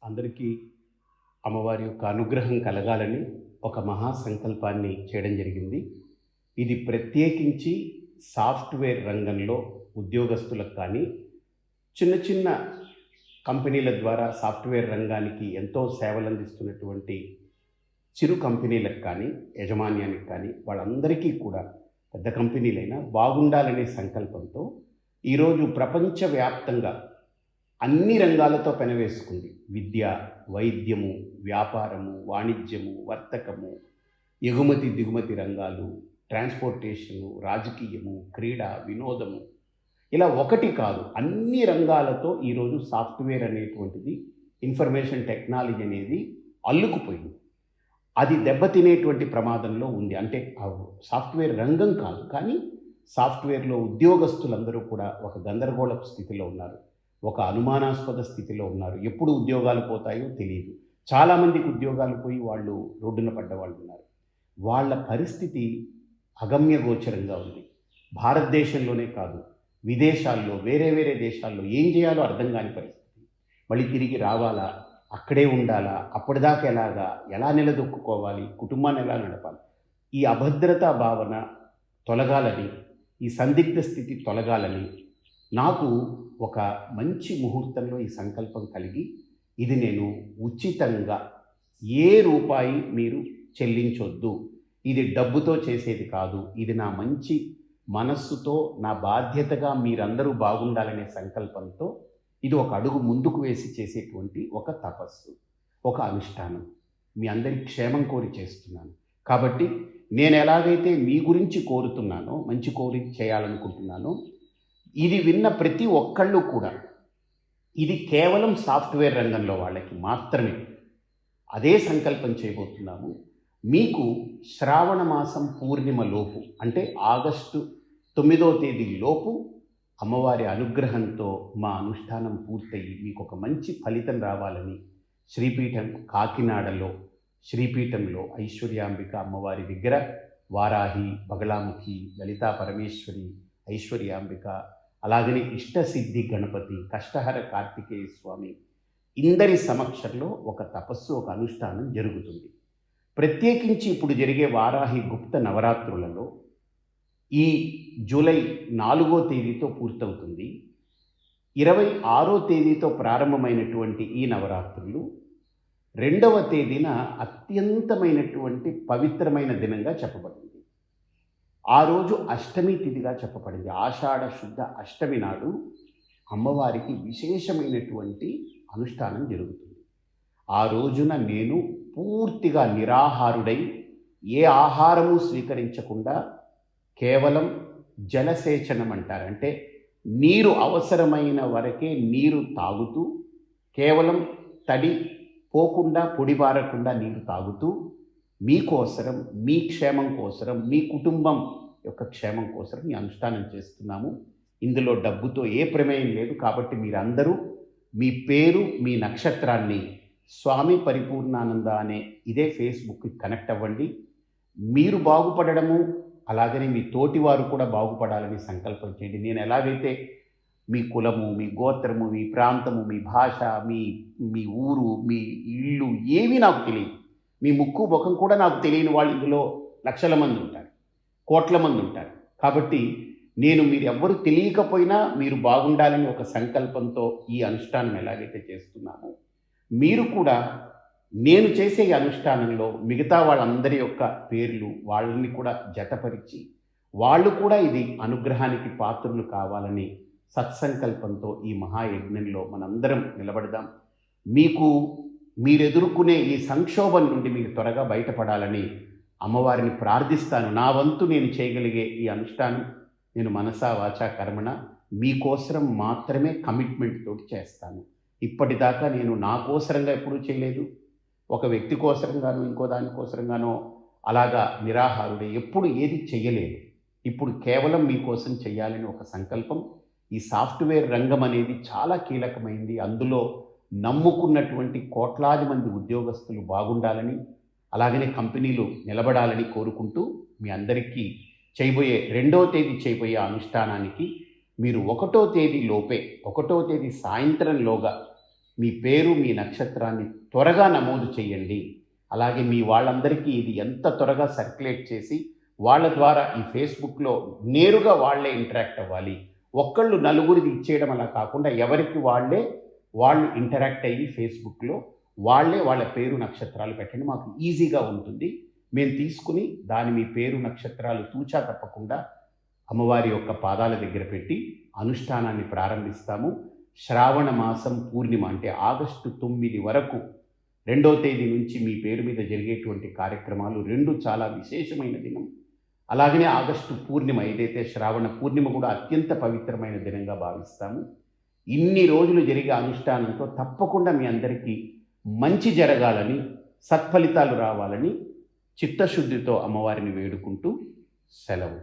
అందరికీ అమ్మవారి యొక్క అనుగ్రహం కలగాలని ఒక మహా సంకల్పాన్ని చేయడం జరిగింది. ఇది ప్రత్యేకించి సాఫ్ట్‌వేర్ రంగంలో ఉద్యోగస్తులకు కానీ, చిన్న చిన్న కంపెనీల ద్వారా సాఫ్ట్‌వేర్ రంగానికి ఎంతో సేవలందిస్తున్నటువంటి చిరు కంపెనీలకు కానీ, యాజమాన్యానికి కానీ వాళ్ళందరికీ కూడా పెద్ద కంపెనీలైనా బాగుండాలనే సంకల్పంతో ఈరోజు ప్రపంచవ్యాప్తంగా అన్ని రంగాలతో పెనవేసుకుంది. విద్య, వైద్యము, వ్యాపారము, వాణిజ్యము, వర్తకము, ఎగుమతి, దిగుమతి రంగాలు, ట్రాన్స్‌పోర్టేషను, రాజకీయము, క్రీడ, వినోదము, ఇలా ఒకటి కాదు అన్ని రంగాలతో ఈరోజు సాఫ్ట్‌వేర్ అనేటువంటిది, ఇన్ఫర్మేషన్ టెక్నాలజీ అనేది అల్లుకుపోయింది. అది దెబ్బతినేటువంటి ప్రమాదంలో ఉంది. అంటే సాఫ్ట్‌వేర్ రంగం కాదు, కానీ సాఫ్ట్‌వేర్‌లో ఉద్యోగస్తులందరూ కూడా ఒక గందరగోళపు స్థితిలో ఉన్నారు. ఒక అనుమానాస్పద స్థితిలో ఉన్నారు. ఎప్పుడు ఉద్యోగాలు పోతాయో తెలీదు. చాలామందికి ఉద్యోగాలు పోయి వాళ్ళు రోడ్డున పడ్డవాళ్ళు ఉన్నారు. వాళ్ళ పరిస్థితి అగమ్య గోచరంగా ఉంది. భారతదేశంలోనే కాదు, విదేశాల్లో, వేరే వేరే దేశాల్లో ఏం చేయాలో అర్థం కాని పరిస్థితి. మళ్ళీ తిరిగి రావాలా? అక్కడే ఉండాలా? అప్పటిదాకా ఎలాగా? ఎలా నిలదొక్కుకోవాలి? కుటుంబాన్ని ఎలా నడపాలి? ఈ అభద్రతా భావన తొలగాలని, ఈ సందిగ్ధ స్థితి తొలగాలని నాకు ఒక మంచి ముహూర్తంలో ఈ సంకల్పం కలిగి, ఇది నేను ఉచితంగా ఏ రూపాయి మీరు చెల్లించొద్దు, ఇది డబ్బుతో చేసేది కాదు, ఇది నా మంచి మనస్సుతో, నా బాధ్యతగా మీరందరూ బాగుండాలనే సంకల్పంతో ఇది ఒక అడుగు ముందుకు వేసి చేసేటువంటి ఒక తపస్సు, ఒక అనుష్ఠానం. మీ అందరి క్షేమం కోరి చేస్తున్నాను. కాబట్టి నేను ఎలాగైతే మీ గురించి కోరుతున్నానో, మంచి కోరి చేయాలనుకుంటున్నానో, ఇది విన్న ప్రతి ఒక్కళ్ళు కూడా ఇది కేవలం సాఫ్ట్‌వేర్ రంగంలో వాళ్ళకి మాత్రమే అదే సంకల్పం చేయబోతున్నాము. మీకు శ్రావణ మాసం పూర్ణిమ లోపు, అంటే ఆగస్టు 9వ తేదీ లోపు అమ్మవారి అనుగ్రహంతో మా అనుష్ఠానం పూర్తయి మీకు ఒక మంచి ఫలితం రావాలని శ్రీపీఠం కాకినాడలో, శ్రీపీఠంలో ఐశ్వర్యాంబిక అమ్మవారి దగ్గర వారాహి, బగళాముఖి, లలితా పరమేశ్వరి, ఐశ్వర్యాంబిక, అలాగనే ఇష్టసిద్ధి గణపతి, కష్టహర కార్తికేయ స్వామి ఇందరి సమక్షంలో ఒక తపస్సు, ఒక అనుష్ఠానం జరుగుతుంది. ప్రత్యేకించి ఇప్పుడు జరిగే వారాహి గుప్త నవరాత్రులలో ఈ జూలై 4వ తేదీతో పూర్తవుతుంది. 26వ తేదీతో ప్రారంభమైనటువంటి ఈ నవరాత్రులు 2వ తేదీన అత్యంతమైనటువంటి పవిత్రమైన దినంగా చెప్పబడింది. ఆ రోజు అష్టమి తిథిగా చెప్పబడింది. ఆషాఢ శుద్ధ అష్టమి నాడు అమ్మవారికి విశేషమైనటువంటి అనుష్ఠానం జరుగుతుంది. ఆ రోజున నేను పూర్తిగా నిరాహారుడై ఏ ఆహారము స్వీకరించకుండా కేవలం జలసేచనం అంటారు, అంటే నీరు అవసరమైన వరకే నీరు తాగుతూ, కేవలం తడి పోకుండా, పొడిబారకుండా నీరు తాగుతూ, మీకోసరం, మీ క్షేమం కోసరం, మీ కుటుంబం యొక్క క్షేమం కోసరం ఈ అనుష్ఠానం చేస్తున్నాము. ఇందులో డబ్బుతో ఏ ప్రమేయం లేదు. కాబట్టి మీరందరూ మీ పేరు, మీ నక్షత్రాన్ని స్వామి పరిపూర్ణానంద అనే ఇదే ఫేస్బుక్కి కనెక్ట్ అవ్వండి. మీరు బాగుపడడము, అలాగనే మీ తోటివారు కూడా బాగుపడాలని సంకల్పం చేయండి. నేను ఎలాగైతే మీ కులము, మీ గోత్రము, మీ ప్రాంతము, మీ భాష, మీ మీ ఊరు, మీ ఇల్లు ఏమీ నాకు తెలియదు. మీ ముక్కు ముఖం కూడా నాకు తెలియని వాళ్ళు ఇందులో లక్షల మంది ఉంటారు, కోట్ల మంది ఉంటారు. కాబట్టి నేను మీరు ఎవ్వరు తెలియకపోయినా మీరు బాగుండాలని ఒక సంకల్పంతో ఈ అనుష్ఠానం ఎలాగైతే చేస్తున్నామో, మీరు కూడా నేను చేసే ఈ అనుష్ఠానంలో మిగతా వాళ్ళందరి యొక్క పేర్లు వాళ్ళని కూడా జతపరిచి, వాళ్ళు కూడా ఇది అనుగ్రహానికి పాత్రులు కావాలని సత్సంకల్పంతో ఈ మహాయజ్ఞంలో మనందరం నిలబడదాం. మీరెదుర్కొనే ఈ సంక్షోభం నుండి మీరు త్వరగా బయటపడాలని అమ్మవారిని ప్రార్థిస్తాను. నా వంతు నేను చేయగలిగే ఈ అనుష్ఠానం నేను మనసా వాచా కర్మణ మీకోసరం మాత్రమే కమిట్మెంట్ తోటి చేస్తాను. ఇప్పటిదాకా నేను నా కోసరంగా ఎప్పుడూ చేయలేదు. ఒక వ్యక్తి కోసరంగానో, ఇంకో దానికోసరంగానో అలాగా నిరాహారుడే ఎప్పుడు ఏది చెయ్యలేదు. ఇప్పుడు కేవలం మీకోసం చెయ్యాలని ఒక సంకల్పం. ఈ సాఫ్ట్‌వేర్ రంగం అనేది చాలా కీలకమైంది. అందులో నమ్ముకున్నటువంటి కోట్లాది మంది ఉద్యోగస్తులు బాగుండాలని, అలాగనే కంపెనీలు నిలబడాలని కోరుకుంటూ మీ అందరికీ 2వ తేదీ చేయబోయే అనుష్ఠానానికి మీరు 1వ తేదీ లోపే, 1వ తేదీ సాయంత్రంలోగా మీ పేరు మీ నక్షత్రాన్ని త్వరగా నమోదు చేయండి. అలాగే మీ వాళ్ళందరికీ ఇది ఎంత త్వరగా సర్క్యులేట్ చేసి వాళ్ళ ద్వారా ఈ ఫేస్బుక్లో నేరుగా వాళ్ళే ఇంటరాక్ట్ అవ్వాలి. ఒక్కళ్ళు నలుగురిది ఇచ్చేయడం అలా కాకుండా ఎవరికి వాళ్ళు ఇంటరాక్ట్ అయ్యి ఫేస్బుక్లో వాళ్ళే వాళ్ళ పేరు నక్షత్రాలు పెట్టండి. మాకు ఈజీగా ఉంటుంది. మేము తీసుకుని మీ పేరు నక్షత్రాలు తూచా తప్పకుండా అమ్మవారి యొక్క పాదాల దగ్గర పెట్టి అనుష్ఠానాన్ని ప్రారంభిస్తాము. శ్రావణ మాసం పూర్ణిమ అంటే ఆగస్టు 9 వరకు 2వ తేదీ నుంచి మీ పేరు మీద జరిగేటువంటి కార్యక్రమాలు 2 చాలా విశేషమైన దినం. అలాగనే ఆగస్టు పూర్ణిమ ఏదైతే శ్రావణ పూర్ణిమ కూడా అత్యంత పవిత్రమైన దినంగా భావిస్తాము. ఇన్ని రోజులు జరిగే అనుష్ఠానంతో తప్పకుండా మీ అందరికీ మంచి జరగాలని, సత్ఫలితాలు రావాలని చిత్తశుద్ధితో అమ్మవారిని వేడుకుంటూ సెలవు.